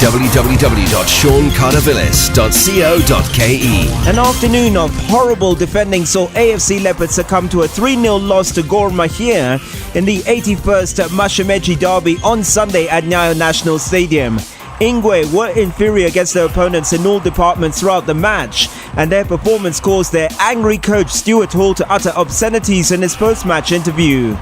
www.seancartervillas.co.ke. An afternoon of horrible defending saw AFC Leopards succumb to a 3-0 loss to Gor Mahia in the 81st Mashemeji derby on Sunday at Nyayo National Stadium. Ingwe were inferior against their opponents in all departments throughout the match, and their performance caused their angry coach Stuart Hall to utter obscenities in his post-match interview.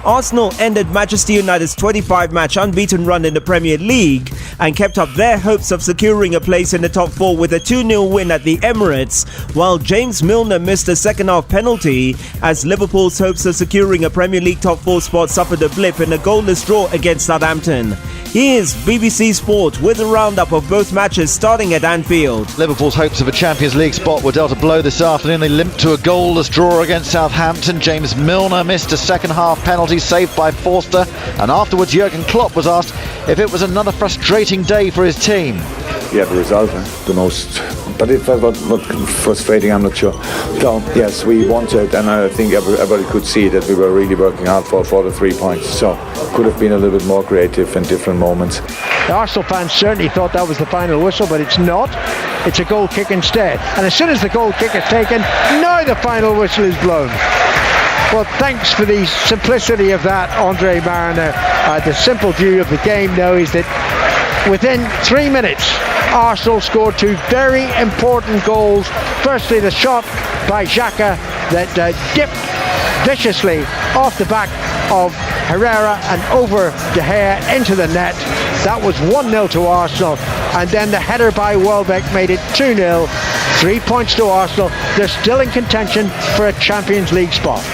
Arsenal ended Manchester United's 25-match unbeaten run in the Premier League and kept up their hopes of securing a place in the top four with a 2-0 win at the Emirates, while James Milner missed a second-half penalty as Liverpool's hopes of securing a Premier League top four spot suffered a blip in a goalless draw against Southampton. Here's BBC Sport with a roundup of both matches starting at Anfield. Liverpool's hopes of a Champions League spot were dealt a blow this afternoon. They limped to a goalless draw against Southampton. James Milner missed a second-half penalty saved by Forster, and afterwards Jurgen Klopp was asked if it was another frustrating day for his team. Yeah, the result, the most. But if it was not frustrating, I'm not sure. So, yes, we wanted, and I think everybody could see that we were really working hard for the 3 points. So, could have been a little bit more creative in different moments. The Arsenal fans certainly thought that was the final whistle, but it's not. It's a goal kick instead. And as soon as the goal kick is taken, now the final whistle is blown. Well, thanks for the simplicity of that, Andre Mariner. The simple view of the game now is that within 3 minutes, Arsenal scored two very important goals. Firstly, the shot by Xhaka that dipped viciously off the back of Herrera and over De Gea into the net. That was 1-0 to Arsenal. And then the header by Welbeck made it 2-0. 3 points to Arsenal. They're still in contention for a Champions League spot.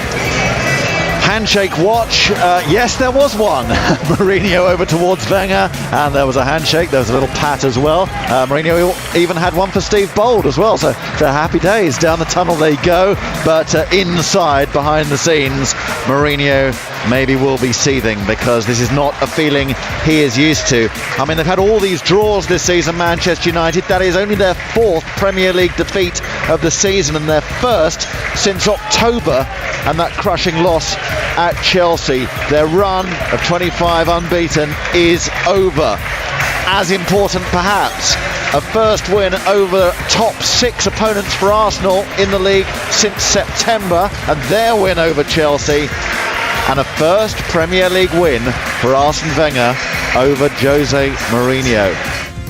Handshake watch. Yes, there was one. Mourinho over towards Wenger, and there was a handshake. There was a little pat as well. Mourinho even had one for Steve Bold as well. So happy days. Down the tunnel they go. But inside, behind the scenes, Mourinho maybe will be seething, because this is not a feeling he is used to. I mean, they've had all these draws this season, Manchester United. That is only their fourth Premier League defeat of the season, and their first since October, and that crushing loss at Chelsea. Their run of 25 unbeaten is over. As important, perhaps, a first win over top six opponents for Arsenal in the league since September, and their win over Chelsea, and a first Premier League win for Arsene Wenger over Jose Mourinho.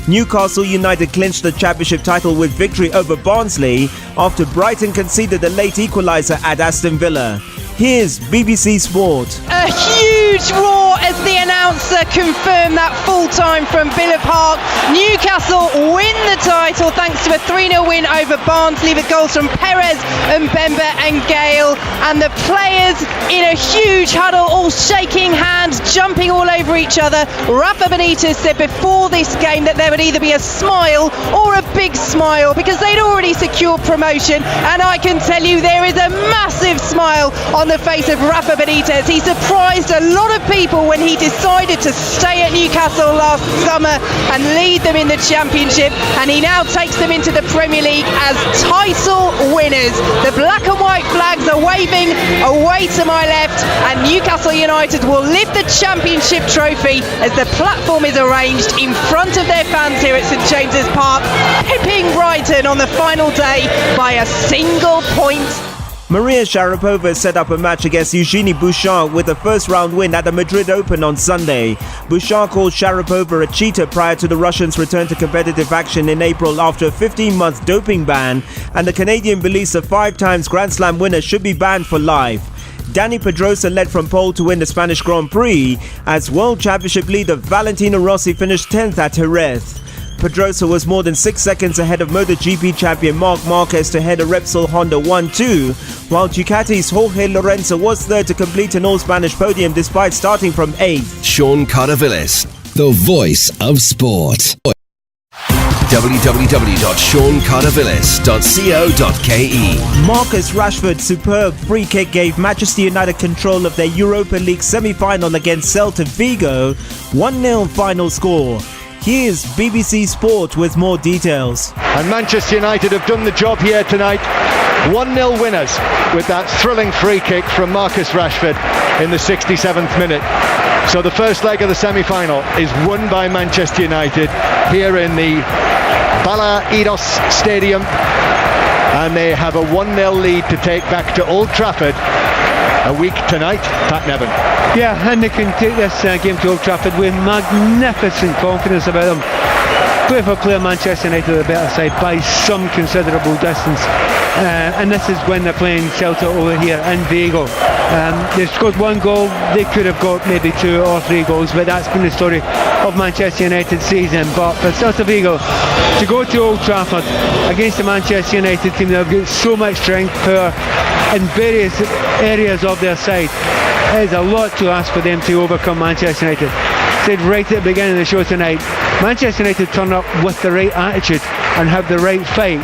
Newcastle United clinched the championship title with victory over Barnsley after Brighton conceded a late equaliser at Aston Villa. Here's BBC Sport. A huge roar as the announcer confirmed that full time from Villa Park. Newcastle win the title thanks to a 3-0 win over Barnsley with goals from Perez and Bemba and Gale. And the players in a huge huddle, all shaking hands, jumping all over each other. Rafa Benitez said before this game that there would either be a smile or a big smile, because they'd already secured promotion. And I can tell you there is a massive smile on the face of Rafa Benitez. He surprised a lot of people when he decided to stay at Newcastle last summer and lead them in the Championship, and he now takes them into the Premier League as title winners. The black and white flags are waving away to my left, and Newcastle United will lift the Championship trophy as the platform is arranged in front of their fans here at St James's Park, pipping Brighton on the final day by a single point. Maria Sharapova set up a match against Eugenie Bouchard with a first-round win at the Madrid Open on Sunday. Bouchard called Sharapova a cheater prior to the Russians' return to competitive action in April after a 15-month doping ban, and the Canadian believes the 5-time Grand Slam winner should be banned for life. Dani Pedrosa led from pole to win the Spanish Grand Prix as World Championship leader Valentino Rossi finished 10th at Jerez. Pedrosa was more than 6 seconds ahead of MotoGP champion Marc Marquez to head a Repsol Honda 1-2, while Ducati's Jorge Lorenzo was third to complete an all-Spanish podium despite starting from 8th. Sean Carter-Villas, the voice of sport. www.seancartervillas.co.ke. Marcus Rashford's superb free kick gave Manchester United control of their Europa League semi-final against Celta Vigo. 1-0 final score. Here's BBC Sport with more details. And Manchester United have done the job here tonight. 1-0 winners with that thrilling free kick from Marcus Rashford in the 67th minute. So the first leg of the semi-final is won by Manchester United here in the Balaidos Stadium, and they have a 1-0 lead to take back to Old Trafford a week tonight. Pat Nevin. Yeah, and they can take this game to Old Trafford with magnificent confidence about them. Player for player, Manchester United are the better side by some considerable distance, and this is when they're playing Celtic over here in Vigo. They scored 1 goal, they could have got maybe 2 or 3 goals, but that's been the story of Manchester United's season. But for Celta Vigo to go to Old Trafford against the Manchester United team that have got so much strength, power in various areas of their side, it is a lot to ask for them to overcome Manchester United. Said right at the beginning of the show tonight, Manchester United turn up with the right attitude and have the right fight,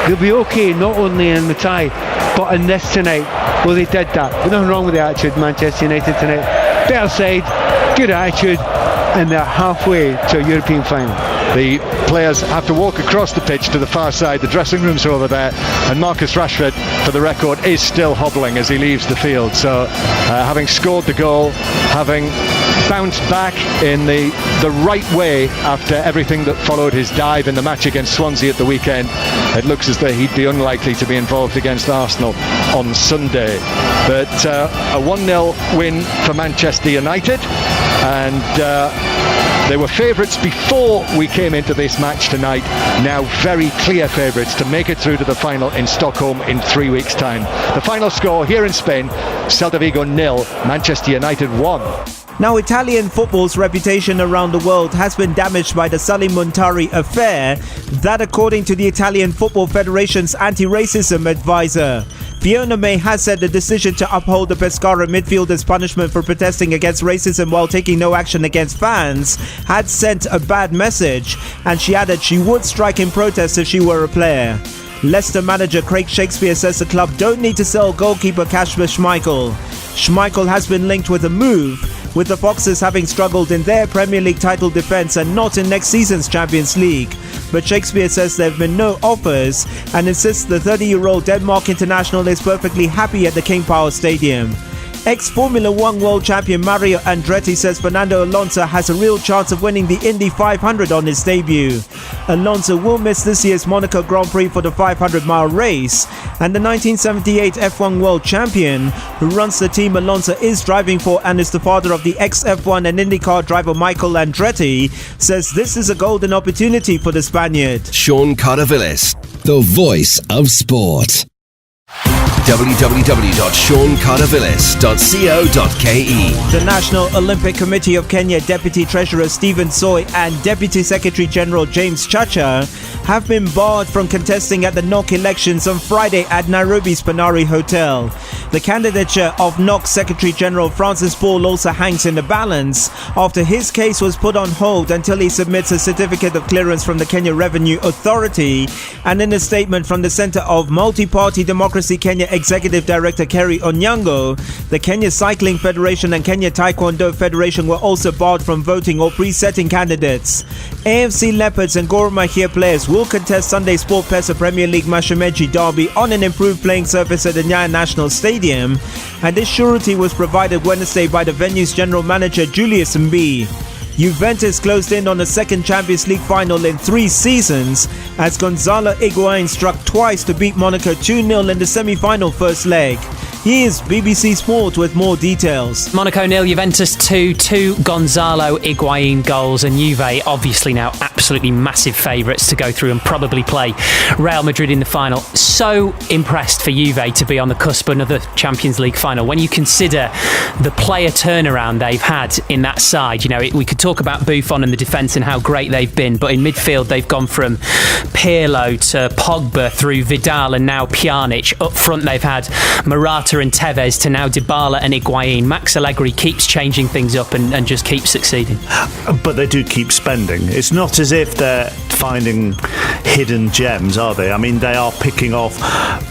they'll be okay not only in the tie but in this tonight. Well, they did that. There's nothing wrong with the attitude, Manchester United tonight. Better side, good attitude, and they're halfway to a European final. The players have to walk across the pitch to the far side. The dressing rooms are over there, and Marcus Rashford, for the record, is still hobbling as he leaves the field. So having scored the goal, having bounced back in the right way after everything that followed his dive in the match against Swansea at the weekend, it looks as though he'd be unlikely to be involved against Arsenal on Sunday. But a 1-0 win for Manchester United, and they were favourites before we came into this match tonight, now very clear favourites to make it through to the final in Stockholm in 3 weeks' time. The final score here in Spain, Celta Vigo 0, Manchester United 1. Now, Italian football's reputation around the world has been damaged by the Sully Montari affair, that according to the Italian Football Federation's anti-racism advisor. Fiona May has said the decision to uphold the Pescara midfielder's punishment for protesting against racism while taking no action against fans had sent a bad message, and she added she would strike in protest if she were a player. Leicester manager Craig Shakespeare says the club don't need to sell goalkeeper Kasper Schmeichel. Schmeichel has been linked with a move, with the Foxes having struggled in their Premier League title defence and not in next season's Champions League. But Shakespeare says there have been no offers and insists the 30-year-old Denmark international is perfectly happy at the King Power Stadium. Ex-Formula 1 world champion Mario Andretti says Fernando Alonso has a real chance of winning the Indy 500 on his debut. Alonso will miss this year's Monaco Grand Prix for the 500-mile race, and the 1978 F1 world champion, who runs the team Alonso is driving for and is the father of the ex-F1 and IndyCar driver Michael Andretti, says this is a golden opportunity for the Spaniard. Sean Cardavillis, the voice of sport. www.seancardavillis.co.ke. The National Olympic Committee of Kenya Deputy Treasurer Stephen Soy and Deputy Secretary General James Chacha have been barred from contesting at the NOC elections on Friday at Nairobi's Panari Hotel. The candidature of NOC Secretary General Francis Paul also hangs in the balance after his case was put on hold until he submits a certificate of clearance from the Kenya Revenue Authority. And in a statement from the Center of Multi-Party Democracy Kenya Executive Director Kerry Onyango, the Kenya Cycling Federation and Kenya Taekwondo Federation were also barred from voting or pre-setting candidates. AFC Leopards and Gor Mahia players will contest Sunday Sport Pesa Premier League Mashemeji derby on an improved playing surface at the Nyayo National Stadium, and this surety was provided Wednesday by the venue's general manager Julius Mbi. Juventus closed in on a second Champions League final in 3 seasons as Gonzalo Higuain struck twice to beat Monaco 2-0 in the semi-final first leg. Here's BBC Sport with more details. Monaco 0, Juventus 2 Gonzalo Higuain goals, and Juve obviously now absolutely massive favourites to go through and probably play Real Madrid in the final. So impressed for Juve to be on the cusp of another Champions League final. When you consider the player turnaround they've had in that side, you know, we could talk about Buffon and the defence and how great they've been, but in midfield they've gone from Pirlo to Pogba through Vidal and now Pjanic. Up front they've had Morata and Tevez to now Dybala and Higuain. Max Allegri keeps changing things up and just keeps succeeding. But they do keep spending. It's not as if they're finding hidden gems, are they? I mean, they are picking off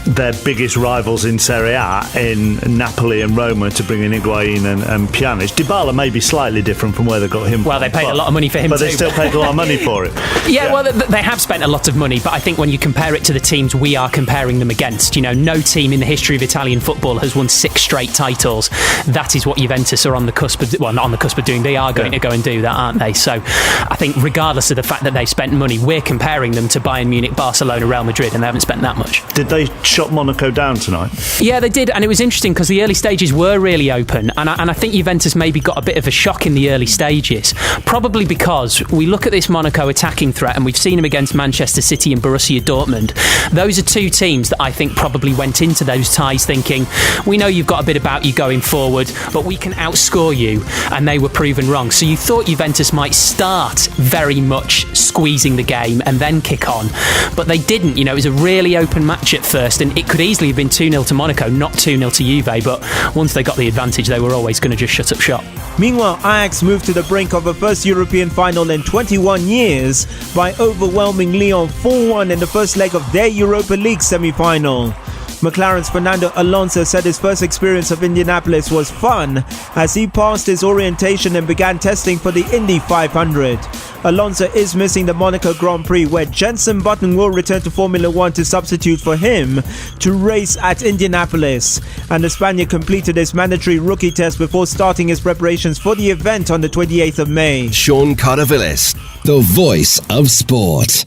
their biggest rivals in Serie A in Napoli and Roma to bring in Higuain and Pjanic. Dybala may be slightly different from where they got him well, from. They paid a lot of money for him but too. They still paid a lot of money for it. Yeah, well, they have spent a lot of money, but I think when you compare it to the teams we are comparing them against, no team in the history of Italian football has won 6 straight titles. That is what Juventus are on the cusp of, well, not on the cusp of doing. They are going to go and do that, aren't they? So I think regardless of the fact that they spent money, we're comparing them to Bayern Munich, Barcelona, Real Madrid, and they haven't spent that much. Did they shut Monaco down tonight? Yeah, they did, and it was interesting because the early stages were really open, and I think Juventus maybe got a bit of a shock in the early stages, probably because we look at this Monaco attacking threat, and we've seen them against Manchester City and Borussia Dortmund. Those are 2 teams that I think probably went into those ties thinking, we know you've got a bit about you going forward, but we can outscore you, and they were proven wrong. So you thought Juventus might start very much squeezing the game and then kick on, but they didn't. It was a really open match at first, and it could easily have been 2-0 to Monaco, not 2-0 to Juve, but once they got the advantage, they were always going to just shut up shop. Meanwhile, Ajax moved to the brink of a first European final in 21 years by overwhelming Lyon 4-1 in the first leg of their Europa League semi-final. McLaren's Fernando Alonso said his first experience of Indianapolis was fun as he passed his orientation and began testing for the Indy 500. Alonso is missing the Monaco Grand Prix, where Jenson Button will return to Formula One to substitute for him to race at Indianapolis. And the Spaniard completed his mandatory rookie test before starting his preparations for the event on the 28th of May. Sean Cardavillis, the voice of sport.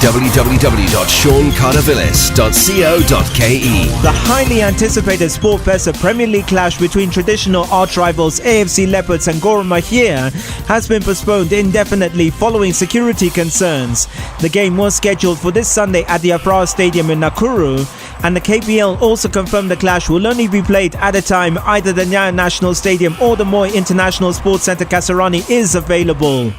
www.seancardavillis.co.ke. The highly anticipated Sportpesa Premier League clash between traditional arch rivals AFC Leopards and Gor Mahia has been postponed indefinitely following security concerns. The game was scheduled for this Sunday at the Afra Stadium in Nakuru, and the KPL also confirmed the clash will only be played at a time either the Nyayo National Stadium or the Moi International Sports Centre Kasarani is available.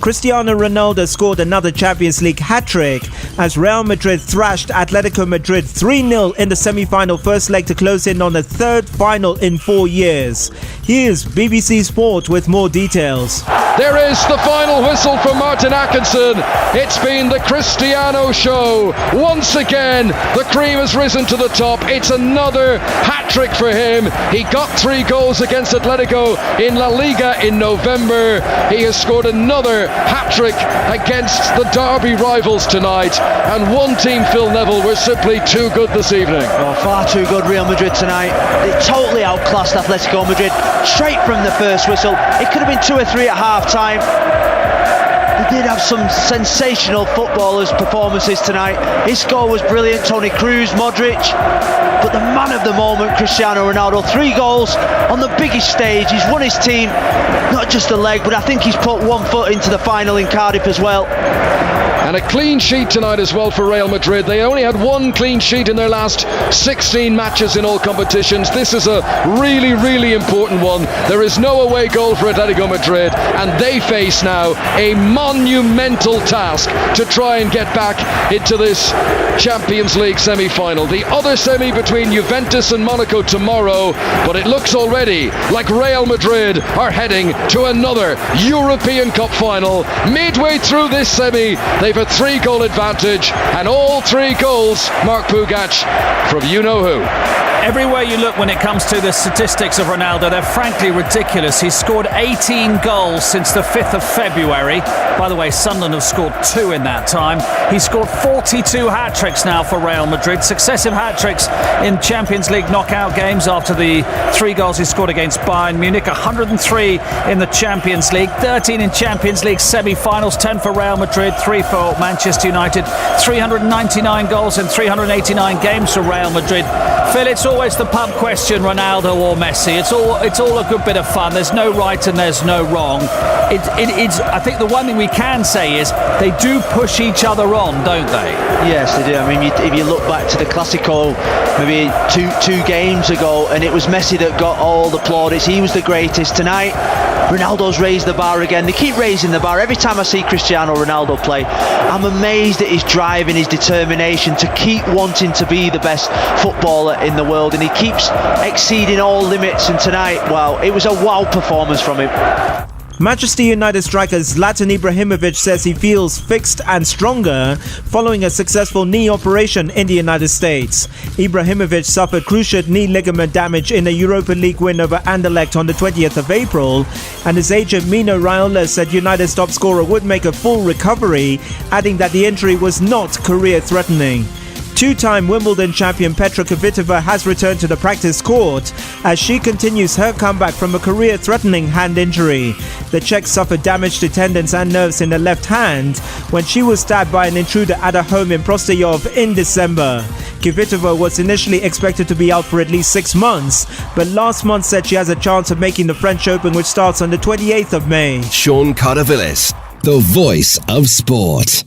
Cristiano Ronaldo scored another Champions League hat-trick as Real Madrid thrashed Atletico Madrid 3-0 in the semi-final first leg to close in on a third final in 4 years. Here's BBC Sport with more details. There is the final whistle from Martin Atkinson. It's been the Cristiano show. Once again, the cream has risen to the top. It's another hat-trick for him. He got 3 goals against Atletico in La Liga in November. He has scored another hat-trick against the derby rivals tonight. And one team, Phil Neville, were simply too good this evening. Oh, far too good, Real Madrid tonight. They totally outclassed Atletico Madrid straight from the first whistle. It could have been 2 or 3 at half-time. They did have some sensational footballers' performances tonight. Isco was brilliant, Toni Kroos, Modric. But the man of the moment, Cristiano Ronaldo, 3 goals on the biggest stage. He's won his team, not just a leg, but I think he's put 1 foot into the final in Cardiff as well. And a clean sheet tonight as well for Real Madrid. They only had 1 clean sheet in their last 16 matches in all competitions. This is a really, really important one. There is no away goal for Atletico Madrid, and they face now a monumental task to try and get back into this Champions League semi-final. The other semi between Juventus and Monaco tomorrow, but it looks already like Real Madrid are heading to another European Cup final. Midway through this semi, they've a 3-goal advantage, and all 3 goals, Mark Pugac, from you-know-who. Everywhere you look when it comes to the statistics of Ronaldo, they're frankly ridiculous. He's scored 18 goals since the 5th of February. By the way, Sunderland have scored 2 in that time. He's scored 42 hat-tricks now for Real Madrid. Successive hat-tricks in Champions League knockout games after the 3 goals he scored against Bayern Munich. 103 in the Champions League, 13 in Champions League semi-finals, 10 for Real Madrid, 3 for Manchester United. 399 goals in 389 games for Real Madrid. Phil, it's always the pub question, Ronaldo or Messi. It's all a good bit of fun. There's no right and there's no wrong. It's. I think the one thing we can say is they do push each other on, don't they? Yes, they do. I mean, if you look back to the Clasico, maybe two games ago, and it was Messi that got all the plaudits. He was the greatest. Tonight, Ronaldo's raised the bar again. They keep raising the bar. Every time I see Cristiano Ronaldo play, I'm amazed at his drive and his determination to keep wanting to be the best footballer in the world, and he keeps exceeding all limits. And tonight, wow, it was a wow performance from him. Manchester United striker Zlatan Ibrahimovic says he feels fixed and stronger following a successful knee operation in the United States. Ibrahimovic suffered cruciate knee ligament damage in a Europa League win over Anderlecht on the 20th of April, and his agent Mino Raiola said United's top scorer would make a full recovery, adding that the injury was not career-threatening. Two-time Wimbledon champion Petra Kvitova has returned to the practice court as she continues her comeback from a career-threatening hand injury. The Czech suffered damage to tendons and nerves in the left hand when she was stabbed by an intruder at her home in Prostějov in December. Kvitova was initially expected to be out for at least 6 months, but last month said she has a chance of making the French Open, which starts on the 28th of May. Sean Carter-Villis, the voice of sport.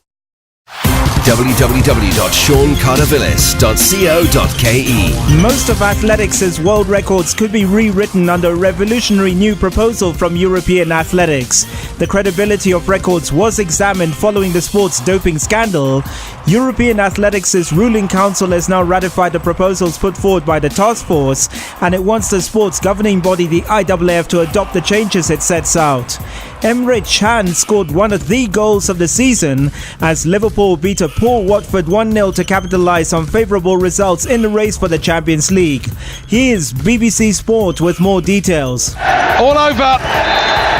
www.seancartervillis.co.ke. Most of athletics' world records could be rewritten under a revolutionary new proposal from European athletics. The credibility of records was examined following the sports doping scandal. European Athletics' ruling council has now ratified the proposals put forward by the task force, and it wants the sports governing body, the IAAF, to adopt the changes it sets out. Emre Can scored one of the goals of the season as Liverpool beat a poor Watford 1-0 to capitalise on favourable results in the race for the Champions League. Here's BBC Sport with more details. All over.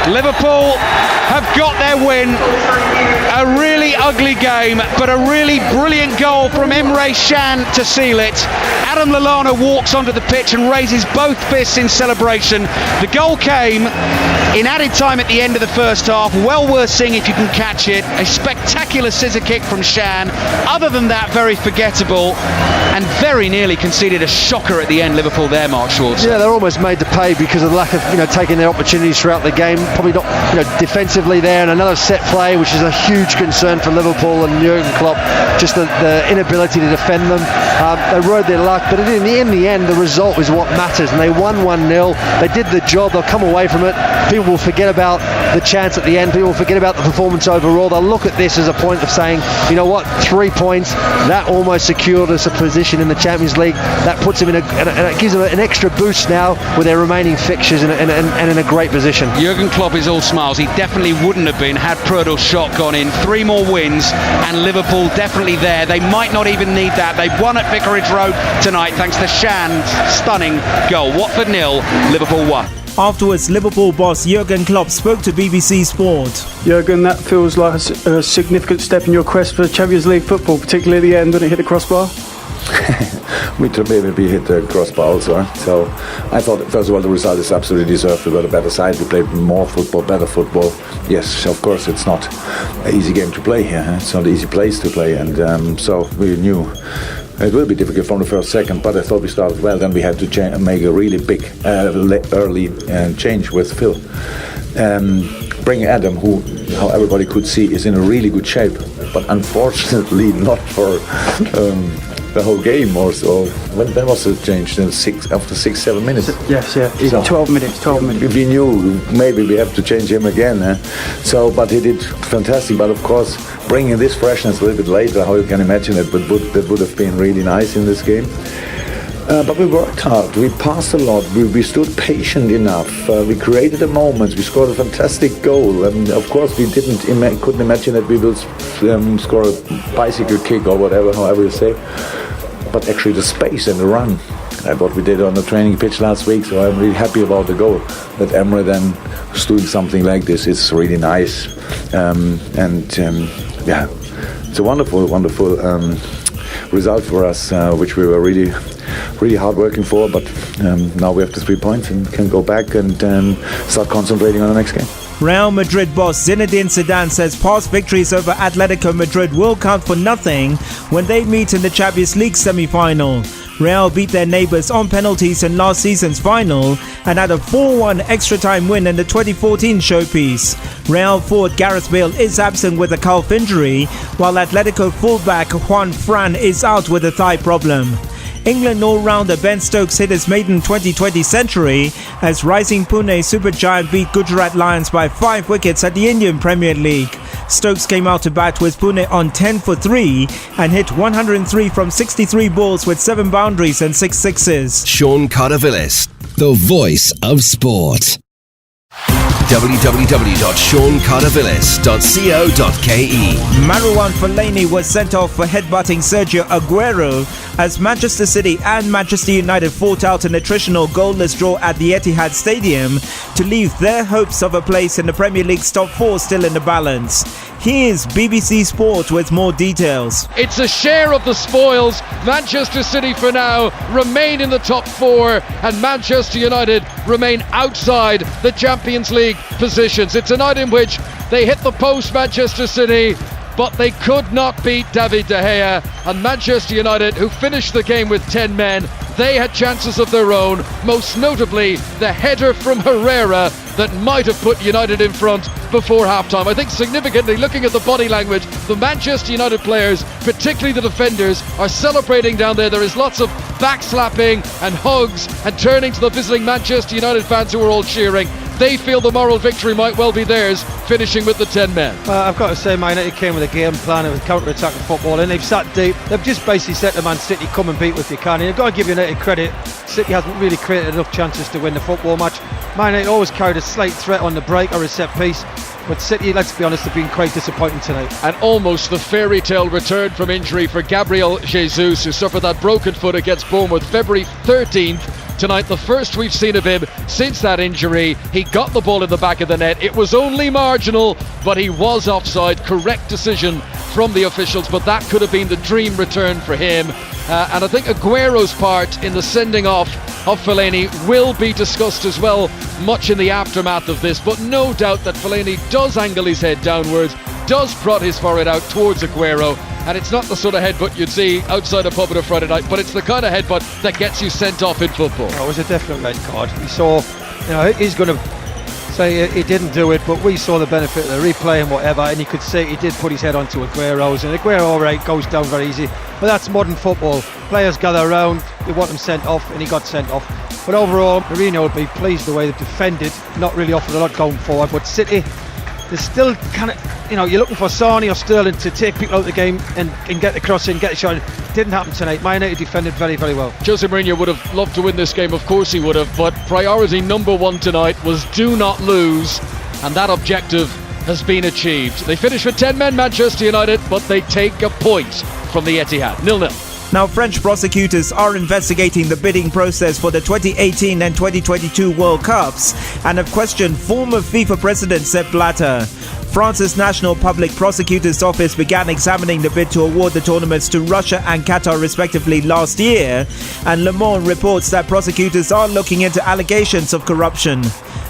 Liverpool have got their win. A really ugly game, but a really brilliant goal from Emre Can to seal it. Adam Lallana walks onto the pitch and raises both fists in celebration. The goal came in added time at the end of the first half. Well worth seeing if you can catch it. A spectacular scissor kick from Can. Other than that, very forgettable, and very nearly conceded a shocker at the end. Liverpool there, Mark Schwarzer. Yeah, they're almost made to pay because of the lack of taking their opportunities throughout the game. Probably not defensively there, and another set play, which is a huge concern for Liverpool and Jurgen Klopp. Just the inability to defend them. They rode their luck, but in the end, the result is what matters, and they won 1-0. They did the job. They'll come away from it. People will forget about the chance at the end. People will forget about the performance overall. They'll look at this as a point of saying, you know what, 3 points, that almost secured us a position in the Champions League. That puts them and it gives them an extra boost now with their remaining fixtures and in a great position. Jurgen Klopp is all smiles. He definitely wouldn't have been had Prödel's shot gone in. 3 more wins and Liverpool definitely there. They might not even need that. They've won at Vicarage Road tonight thanks to Can's stunning goal. Watford 0, Liverpool 1. Afterwards, Liverpool boss Jurgen Klopp spoke to BBC Sport. Jurgen, that feels like a significant step in your quest for Champions League football, particularly at the end when it hit the crossbar. We maybe hit the crossbar also. So I thought, first of all, the result is absolutely deserved. We got a better side. We played more football, better football. Yes, of course, it's not an easy game to play here. It's not an easy place to play. And so we knew it will be difficult from the first second, but I thought we started well. Then we had to make a really big early change with Phil. Bring Adam, who, how everybody could see, is in a really good shape, but unfortunately not for the whole game or so. When was it changed? After 6-7 minutes? Yes, yeah. So 12 minutes. We knew maybe we have to change him again. But he did fantastic. But of course, bringing this freshness a little bit later, how you can imagine it, that would have been really nice in this game. But we worked hard, we passed a lot, we stood patient enough, we created the moments, we scored a fantastic goal, and of course we couldn't imagine that we will score a bicycle kick or whatever, however you say, but actually the space and the run, what we did on the training pitch last week, so I'm really happy about the goal. That Emre then is doing something like this is really nice, yeah, it's a wonderful result for us, which we were really hard working for, but now we have the 3 points and can go back and start concentrating on the next game. Real Madrid boss Zinedine Zidane says past victories over Atletico Madrid will count for nothing when they meet in the Champions League semi-final. Real beat their neighbours on penalties in last season's final and had a 4-1 extra-time win in the 2014 showpiece. Real forward Gareth Bale is absent with a calf injury, while Atletico fullback Juan Fran is out with a thigh problem. England all-rounder Ben Stokes hit his maiden 2020 century as rising Pune supergiant beat Gujarat Lions by 5 wickets at the Indian Premier League. Stokes came out to bat with Pune on 10 for 3 and hit 103 from 63 balls with 7 boundaries and 6 sixes. Sean Carter-Villis, the voice of sport. www.seancartervillas.co.ke. Marouane Fellaini was sent off for headbutting Sergio Aguero as Manchester City and Manchester United fought out an attritional goalless draw at the Etihad Stadium to leave their hopes of a place in the Premier League's top four still in the balance. Here's BBC Sport with more details. It's a share of the spoils. Manchester City for now remain in the top four, and Manchester United remain outside the Champions League positions. It's a night in which they hit the post, Manchester City, but they could not beat David De Gea. And Manchester United, who finished the game with 10 men, they had chances of their own, most notably the header from Herrera that might have put United in front before half-time. I think significantly, looking at the body language, the Manchester United players, particularly the defenders, are celebrating down there. There is lots of backslapping and hugs and turning to the visiting Manchester United fans who are all cheering. They feel the moral victory might well be theirs, finishing with the 10 men. I've got to say, Man United came with a game plan and with counter-attacking football, and they've sat deep. They've just basically said to Man City, come and beat if you can. And you've got to give United credit. City hasn't really created enough chances to win the football match. Man United always carried a slight threat on the break or a set piece, but City, let's be honest, have been quite disappointing tonight. And almost the fairy tale return from injury for Gabriel Jesus, who suffered that broken foot against Bournemouth February 13th. Tonight, the first we've seen of him since that injury. He got the ball in the back of the net. It was only marginal, but he was offside. Correct decision from the officials, but that could have been the dream return for him. And I think Aguero's part in the sending off of Fellaini will be discussed as well, much in the aftermath of this. But no doubt that Fellaini does angle his head downwards, does prod his forehead out towards Aguero. And it's not the sort of headbutt you'd see outside a pub on a Friday night, but it's the kind of headbutt that gets you sent off in football. It was a definite red card. We saw, he's going to say he didn't do it, but we saw the benefit of the replay and whatever, and you could see he did put his head onto Aguero's, and Aguero, all right, goes down very easy. But that's modern football. Players gather around, they want him sent off, and he got sent off. But overall, Mourinho would be pleased the way they've defended, not really offered a lot going forward, but City, they're still kind of, you're looking for Sane or Sterling to take people out of the game and get the cross in, get the shot. Didn't happen tonight. Man United defended very, very well. Jose Mourinho would have loved to win this game, of course he would have, but priority number one tonight was do not lose, and that objective has been achieved. They finish with 10 men, Manchester United, but they take a point from the Etihad. 0-0. Now, French prosecutors are investigating the bidding process for the 2018 and 2022 World Cups and have questioned former FIFA President Sepp Blatter. France's National Public Prosecutor's Office began examining the bid to award the tournaments to Russia and Qatar respectively last year, and Le Monde reports that prosecutors are looking into allegations of corruption.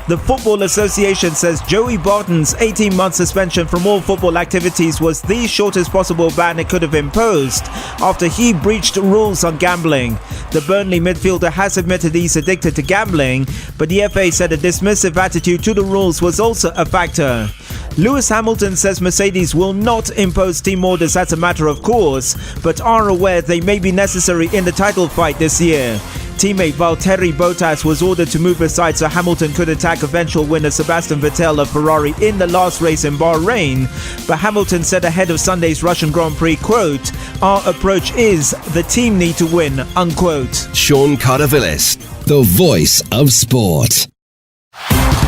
The Football Association says Joey Barton's 18-month suspension from all football activities was the shortest possible ban it could have imposed after he breached rules on gambling. The Burnley midfielder has admitted he's addicted to gambling, but the FA said a dismissive attitude to the rules was also a factor. Lewis Hamilton says Mercedes will not impose team orders as a matter of course, but are aware they may be necessary in the title fight this year. Teammate Valtteri Bottas was ordered to move aside so Hamilton could attack eventual winner Sebastian Vettel of Ferrari in the last race in Bahrain, but Hamilton said ahead of Sunday's Russian Grand Prix, quote, "Our approach is the team need to win," unquote. Sean Carter-Villas, the voice of sport.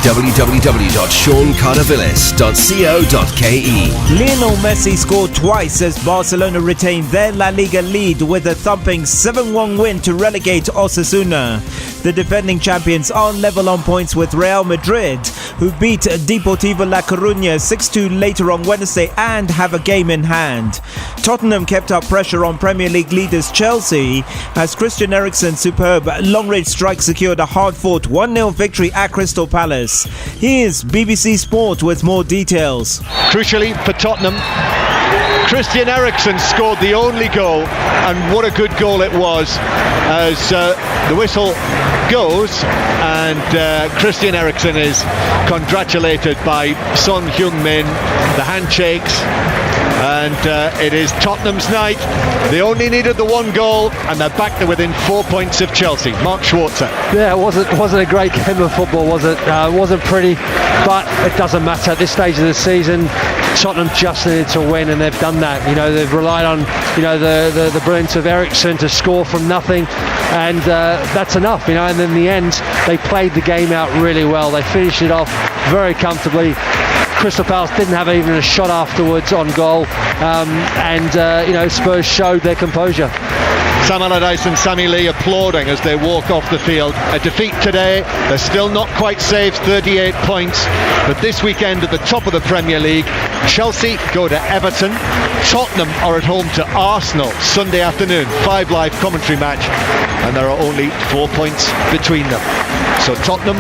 www.seancartervillas.co.ke. Lionel Messi scored twice as Barcelona retained their La Liga lead with a thumping 7-1 win to relegate Osasuna. The defending champions are level on points with Real Madrid, who beat Deportivo La Coruña 6-2 later on Wednesday and have a game in hand. Tottenham kept up pressure on Premier League leaders Chelsea as Christian Eriksen's superb long-range strike secured a hard-fought 1-0 victory at Crystal Palace. Here's BBC Sport with more details. Crucially for Tottenham, Christian Eriksen scored the only goal, and what a good goal it was as the whistle goes and Christian Eriksen is congratulated by Son Heung-min, the handshakes, and it is Tottenham's night. They only needed the one goal and they're back to within 4 points of Chelsea. Mark Schwarzer. Yeah, it wasn't a great game of football, was it? It wasn't pretty, but it doesn't matter at this stage of the season. Tottenham just needed to win, and they've done that. They've relied on the brilliance of Eriksen to score from nothing, and that's enough. And in the end, they played the game out really well. They finished it off very comfortably. Crystal Palace didn't have even a shot afterwards on goal, and Spurs showed their composure. Sam Allardyce and Sammy Lee applauding as they walk off the field. A defeat today, they're still not quite saved, 38 points, but this weekend at the top of the Premier League, Chelsea go to Everton, Tottenham are at home to Arsenal Sunday afternoon, 5 live commentary match, and there are only 4 points between them. So Tottenham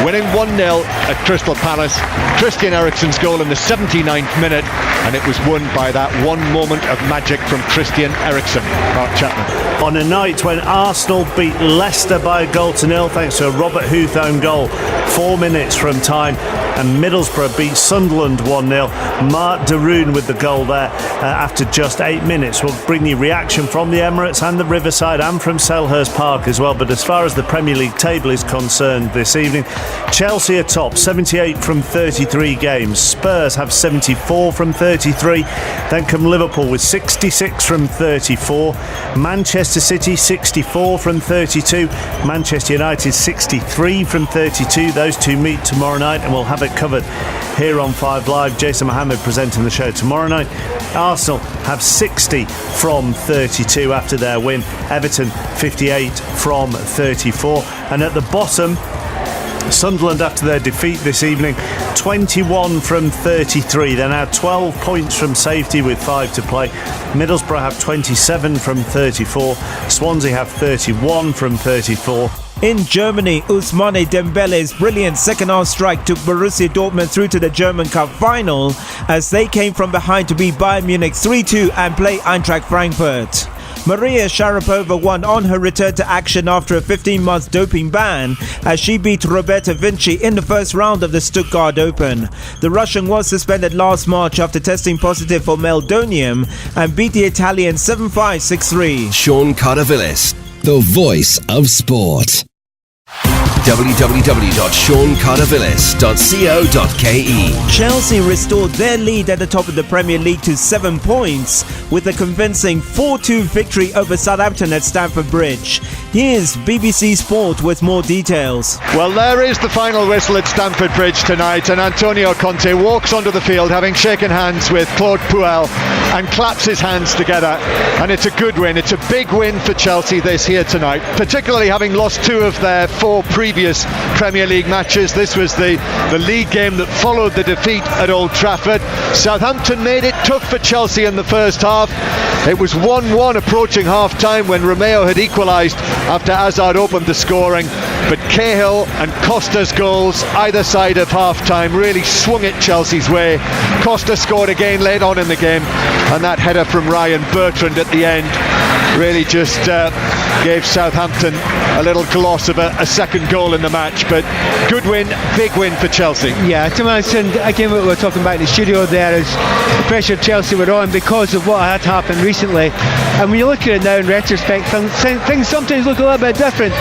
winning 1-0 at Crystal Palace. Christian Eriksen's goal in the 79th minute, and it was won by that one moment of magic from Christian Eriksen. Mark Chapman. On a night when Arsenal beat Leicester by 1-0 thanks to a Robert Huth own goal 4 minutes from time, and Middlesbrough beat Sunderland 1-0. Mark de Roon with the goal there after just 8 minutes. We'll bring you reaction from the Emirates and the Riverside and from Selhurst Park as well. But as far as the Premier League table is concerned this evening, Chelsea are top, 78 from 33 games. Spurs have 74 from 33. Then come Liverpool with 66 from 34. Manchester City 64 from 32. Manchester United 63 from 32. Those two meet tomorrow night, and we'll have it covered here on 5 Live. Jason Mohammed presenting the show tomorrow night. Arsenal have 60 from 32 after their win. Everton 58 from 34. And at the bottom, Sunderland, after their defeat this evening, 21 from 33. They're now 12 points from safety with 5 to play. Middlesbrough have 27 from 34. Swansea have 31 from 34. In Germany, Ousmane Dembele's brilliant second-half strike took Borussia Dortmund through to the German Cup final as they came from behind to beat Bayern Munich 3-2 and play Eintracht Frankfurt. Maria Sharapova won on her return to action after a 15-month doping ban as she beat Roberta Vinci in the first round of the Stuttgart Open. The Russian was suspended last March after testing positive for meldonium and beat the Italian 7-5, 6-3. Sean Cardavillis, the voice of sport. www.seancardavillis.co.ke. Chelsea restored their lead at the top of the Premier League to 7 points with a convincing 4-2 victory over Southampton at Stamford Bridge. Here's BBC Sport with more details. Well, there is the final whistle at Stamford Bridge tonight, and Antonio Conte walks onto the field having shaken hands with Claude Puel and claps his hands together, and it's a good win. It's a big win for Chelsea this here tonight, particularly having lost 2 of their 4 previous Premier League matches. This was the league game that followed the defeat at Old Trafford. Southampton made it tough for Chelsea in the first half. It was 1-1 approaching half-time when Romeo had equalised after Hazard opened the scoring, but Cahill and Costa's goals either side of half-time really swung it Chelsea's way. Costa scored again late on in the game, and that header from Ryan Bertrand at the end really just gave Southampton a little gloss of a second goal in the match. But good win, big win for Chelsea. Yeah, to mention again what we were talking about in the studio there is the pressure Chelsea were on because of what had happened recently, and when you look at it now in retrospect, things sometimes look a little bit different.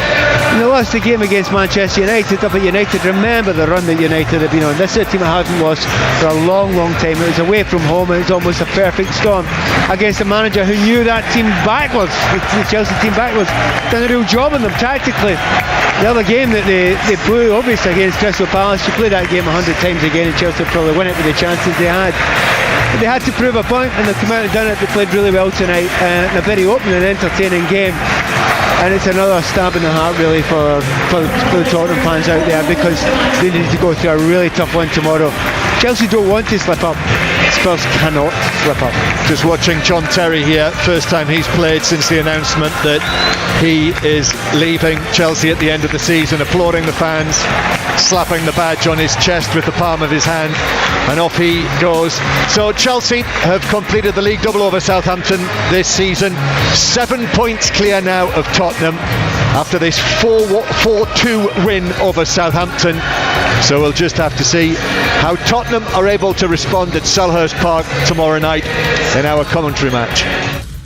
They lost the game against Manchester United, but United, remember the run that United have been on. This is a team that hasn't lost for a long time. It was away from home, and it was almost a perfect storm against a manager who knew that team backwards, the Chelsea team backwards. Done a real job on them tactically. The other game that they blew, obviously, against Crystal Palace, you play that game 100 times again and Chelsea would probably win it with the chances they had. But they had to prove a point, and they've come out and done it. They played really well tonight in a very open and entertaining game. And it's another stab in the heart really for the Tottenham fans out there, because they need to go through a really tough one tomorrow. Chelsea don't want to slip up. Spurs cannot slip up. Just watching John Terry here, first time he's played since the announcement that he is leaving Chelsea at the end of the season, applauding the fans, slapping the badge on his chest with the palm of his hand, and off he goes. So Chelsea have completed the league double over Southampton this season, 7 points clear now of Tottenham after this 4-2 win over Southampton. So we'll just have to see how Tottenham are able to respond at Selhurst Park tomorrow night in our commentary match.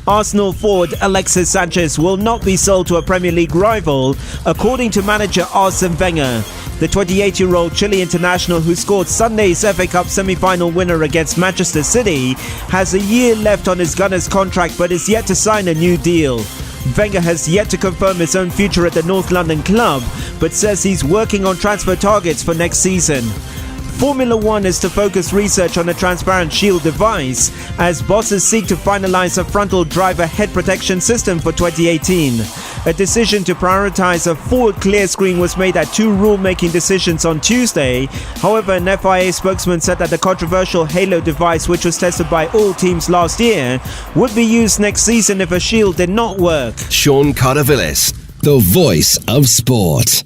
Arsenal forward Alexis Sanchez will not be sold to a Premier League rival, according to manager Arsene Wenger. The 28-year-old Chile international, who scored Sunday's FA Cup semi-final winner against Manchester City, has a year left on his Gunners contract but is yet to sign a new deal. Wenger has yet to confirm his own future at the North London club, but says he's working on transfer targets for next season. Formula One is to focus research on a transparent shield device as bosses seek to finalize a frontal driver head protection system for 2018. A decision to prioritize a forward clear screen was made at 2 rule-making decisions on Tuesday. However, an FIA spokesman said that the controversial Halo device, which was tested by all teams last year, would be used next season if a shield did not work. Sean Carter-Villis, the voice of sport.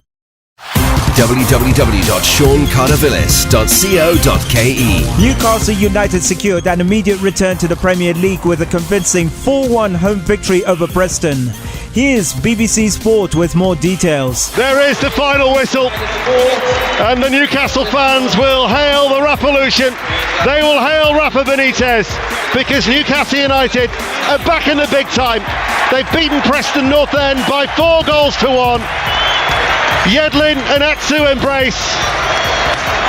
www.seancartervillis.co.ke. Newcastle United secured an immediate return to the Premier League with a convincing 4-1 home victory over Preston. Here's BBC Sport with more details. There is the final whistle, and the Newcastle fans will hail the Rapolution. They will hail Rafa Benitez, because Newcastle United are back in the big time. They've beaten Preston North End by 4 goals to 1. Yedlin and Atsu embrace.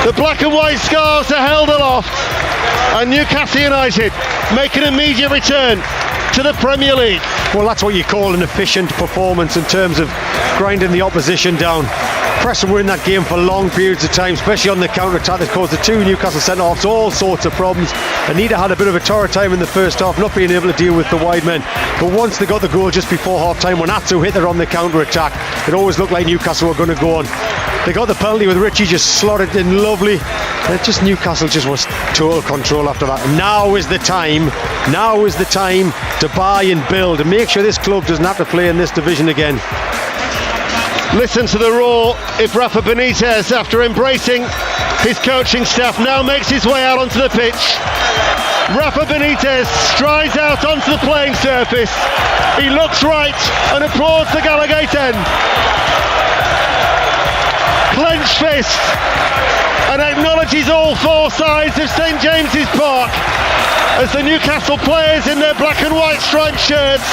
The black and white scarves are held aloft, and Newcastle United make an immediate return to the Premier League. Well, that's what you call an efficient performance in terms of grinding the opposition down. Preston were in that game for long periods of time, especially on the counter-attack that caused the 2 Newcastle centre-halves all sorts of problems. Anita had a bit of a torrid time in the first half, not being able to deal with the wide men. But once they got the goal just before half-time, when Atsu hit her on the counter-attack, it always looked like Newcastle were going to go on. They got the penalty with Richie just slotted in lovely. And just Newcastle just was total control after that. Now is the time to buy and build and make sure this club doesn't have to play in this division again. Listen to the roar if Rafa Benitez, after embracing his coaching staff, now makes his way out onto the pitch. Rafa Benitez strides out onto the playing surface. He looks right and applauds the Gallowgate end. Clenched fist, and acknowledges all 4 sides of St James's Park as the Newcastle players in their black and white striped shirts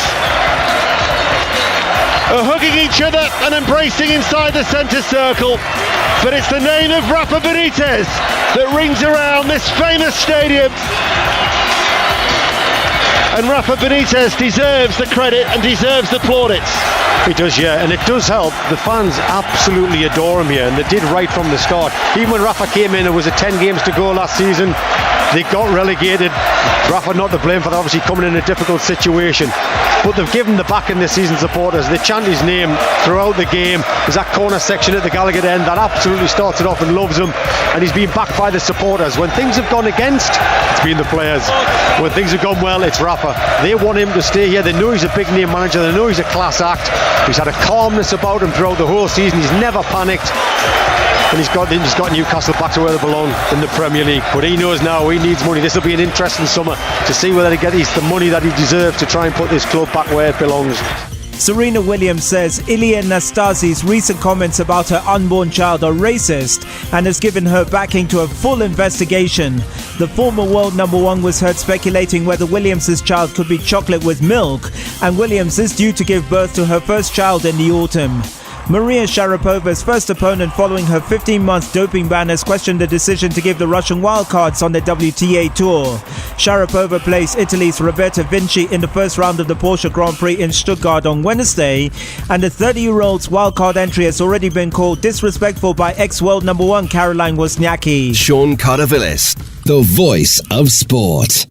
are hugging each other and embracing inside the centre circle. But it's the name of Rafa Benitez that rings around this famous stadium. And Rafa Benitez deserves the credit and deserves the plaudits. He does, yeah, and it does help. The fans absolutely adore him here, and they did right from the start. Even when Rafa came in, it was 10 games to go last season. They got relegated. Rafa not to blame for that, obviously coming in a difficult situation. But they've given the backing the season supporters. They chant his name throughout the game. There's that corner section at the Gallowgate end that absolutely starts it off and loves him. And he's been backed by the supporters. When things have gone against, it's been the players. When things have gone well, it's Rafa. They want him to stay here. They know he's a big name manager. They know he's a class act. He's had a calmness about him throughout the whole season. He's never panicked. And he's got Newcastle back to where they belong in the Premier League. But he knows now he needs money. This will be an interesting summer to see whether he gets the money that he deserves to try and put this club back where it belongs. Serena Williams says Ilia Nastasi's recent comments about her unborn child are racist and has given her backing to a full investigation. The former world number 1 was heard speculating whether Williams' child could be chocolate with milk, and Williams is due to give birth to her first child in the autumn. Maria Sharapova's first opponent following her 15-month doping ban has questioned the decision to give the Russian wildcards on the WTA Tour. Sharapova placed Italy's Roberta Vinci in the first round of the Porsche Grand Prix in Stuttgart on Wednesday, and the 30-year-old's wildcard entry has already been called disrespectful by ex-world number 1 Caroline Wozniacki. Sean Carter-Villis, the voice of sport.